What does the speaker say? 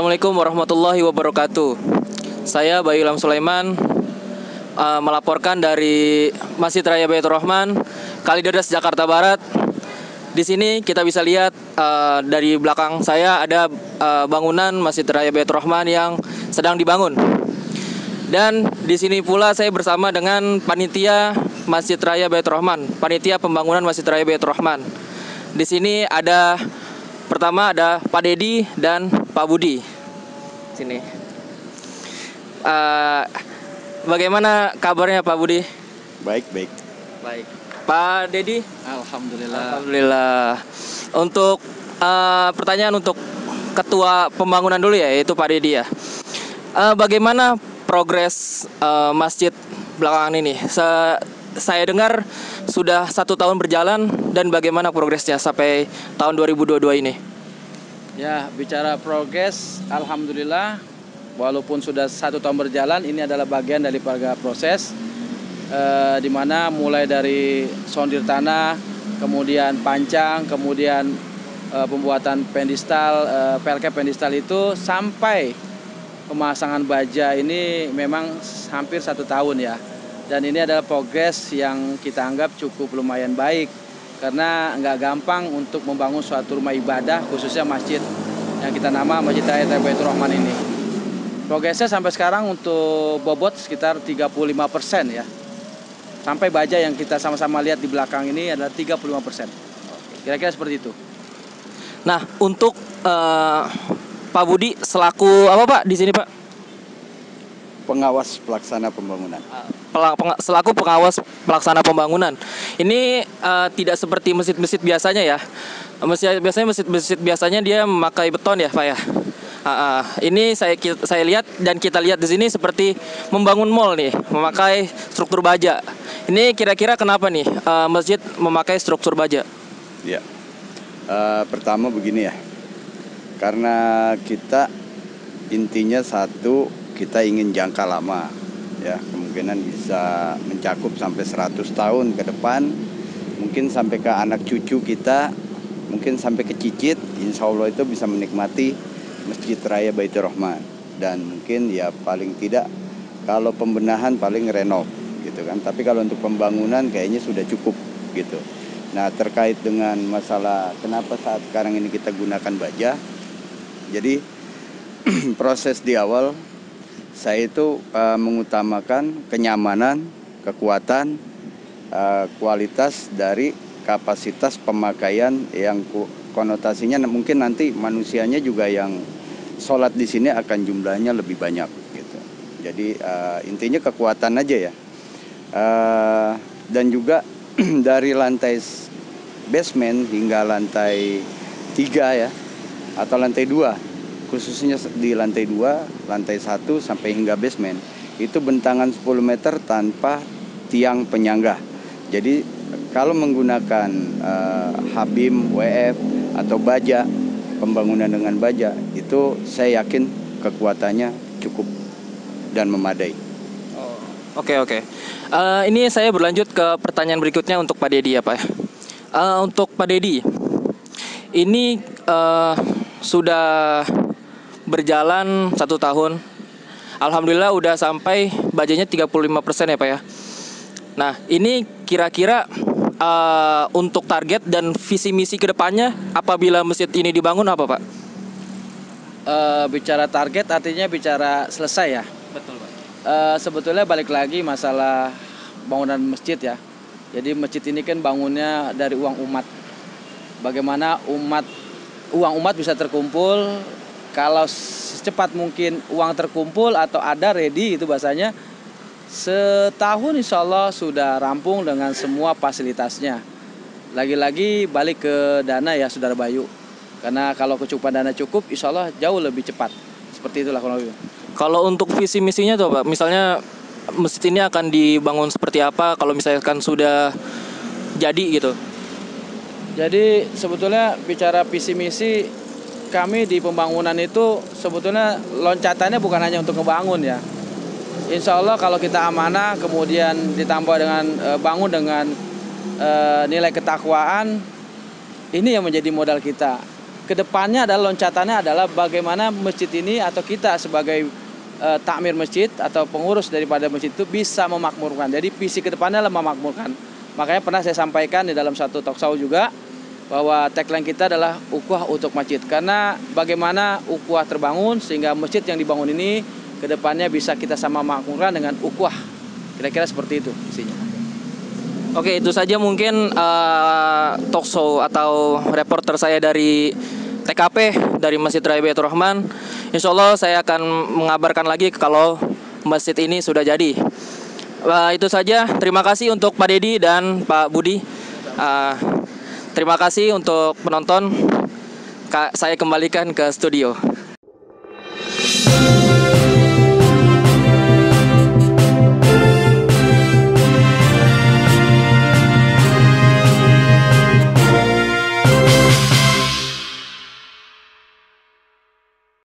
Assalamualaikum warahmatullahi wabarakatuh. Saya Bayu Ilham Sulaiman melaporkan dari Masjid Raya Baitur Rahman, Kalideres, Jakarta Barat. Di sini kita bisa lihat dari belakang saya ada bangunan Masjid Raya Baitur Rahman yang sedang dibangun. Dan di sini pula saya bersama dengan panitia Masjid Raya Baitur Rahman, panitia pembangunan Masjid Raya Baitur Rahman. Di sini pertama ada Pak Dedi dan Pak Budi. Sini. Bagaimana kabarnya Pak Budi? Baik. Baik. Pak Dedi? Alhamdulillah. Untuk pertanyaan untuk Ketua Pembangunan dulu ya, yaitu Pak Dedi ya. Bagaimana progres masjid belakangan ini? Saya dengar sudah 1 tahun berjalan, dan bagaimana progresnya sampai tahun 2022 ini? Ya, bicara progres, alhamdulillah. Walaupun sudah 1 tahun berjalan, ini adalah bagian dari proses di mana mulai dari sondir tanah, kemudian pancang, kemudian pembuatan pendistal, pelkep pendistal itu sampai pemasangan baja ini memang hampir 1 tahun ya. Dan ini adalah progres yang kita anggap cukup lumayan baik, karena nggak gampang untuk membangun suatu rumah ibadah, khususnya masjid yang kita nama Masjid Raya Baitur Rahman ini. Progresnya sampai sekarang untuk bobot sekitar 35% ya. Sampai baja yang kita sama-sama lihat di belakang ini adalah 35%. Kira-kira seperti itu. Nah, untuk Pak Budi selaku apa Pak di sini Pak? Pengawas pelaksana pembangunan. Selaku pengawas pelaksana pembangunan. Ini tidak seperti masjid-masjid biasanya ya. Masjid biasanya dia memakai beton ya Pak ya. Ini saya lihat dan kita lihat di sini seperti membangun mall nih, memakai struktur baja. Ini kira-kira kenapa nih masjid memakai struktur baja? Ya. Pertama begini ya. Karena kita intinya satu, kita ingin jangka lama ya, kemungkinan bisa mencakup sampai 100 tahun ke depan, mungkin sampai ke anak cucu kita, mungkin sampai ke cicit, insya Allah itu bisa menikmati Masjid Raya Baitur Rahman. Dan mungkin ya paling tidak kalau pembenahan paling renov gitu kan, tapi kalau untuk pembangunan kayaknya sudah cukup gitu. Nah, terkait dengan masalah kenapa saat sekarang ini kita gunakan baja, jadi proses di awal saya itu mengutamakan kenyamanan, kekuatan, kualitas dari kapasitas pemakaian yang konotasinya mungkin nanti manusianya juga yang sholat di sini akan jumlahnya lebih banyak gitu. Jadi intinya kekuatan aja ya. Dan juga dari lantai basement hingga lantai 3 ya, atau lantai 2. Khususnya di lantai 2, lantai 1 sampai hingga basement, itu bentangan 10 meter tanpa tiang penyangga. Jadi kalau menggunakan Habim, WF, atau baja, pembangunan dengan baja, itu saya yakin kekuatannya cukup dan memadai. Oke. Ini saya berlanjut ke pertanyaan berikutnya untuk Pak Dedi ya Pak. Untuk Pak Dedi, ini sudah berjalan 1 tahun. Alhamdulillah udah sampai bajanya 35% ya Pak ya. Nah, ini kira-kira untuk target dan visi misi kedepannya apabila masjid ini dibangun apa Pak? Bicara target artinya bicara selesai ya. Betul Pak. Sebetulnya balik lagi masalah bangunan masjid ya. Jadi masjid ini kan bangunnya dari uang umat. Bagaimana uang umat bisa terkumpul, kalau secepat mungkin uang terkumpul atau ada ready itu bahasanya, setahun insya Allah sudah rampung dengan semua fasilitasnya. Lagi-lagi balik ke dana ya Saudara Bayu. Karena kalau kecukupan dana cukup, insya Allah jauh lebih cepat. Seperti itulah kalau. Kalau untuk visi misinya tuh Pak, misalnya masjid ini akan dibangun seperti apa kalau misalkan sudah jadi gitu? Jadi sebetulnya bicara visi misi, kami di pembangunan itu sebetulnya loncatannya bukan hanya untuk ngebangun ya. Insya Allah kalau kita amanah, kemudian ditambah dengan bangun dengan nilai ketakwaan, ini yang menjadi modal kita. kedepannya adalah loncatannya adalah bagaimana masjid ini atau kita sebagai takmir masjid atau pengurus daripada masjid itu bisa memakmurkan. Jadi visi kedepannya adalah memakmurkan. Makanya pernah saya sampaikan di dalam satu talk show juga bahwa tagline kita adalah ukhuwah untuk masjid. Karena bagaimana ukhuwah terbangun sehingga masjid yang dibangun ini kedepannya bisa kita sama makmurkan dengan ukhuwah. Kira-kira seperti itu isinya. Oke, itu saja mungkin talk show atau reporter saya dari TKP dari Masjid Raya Baitur Rahman. Insya Allah saya akan mengabarkan lagi kalau masjid ini sudah jadi. Itu saja. Terima kasih untuk Pak Dedi dan Pak Budi. Terima kasih untuk penonton. Saya kembalikan ke studio.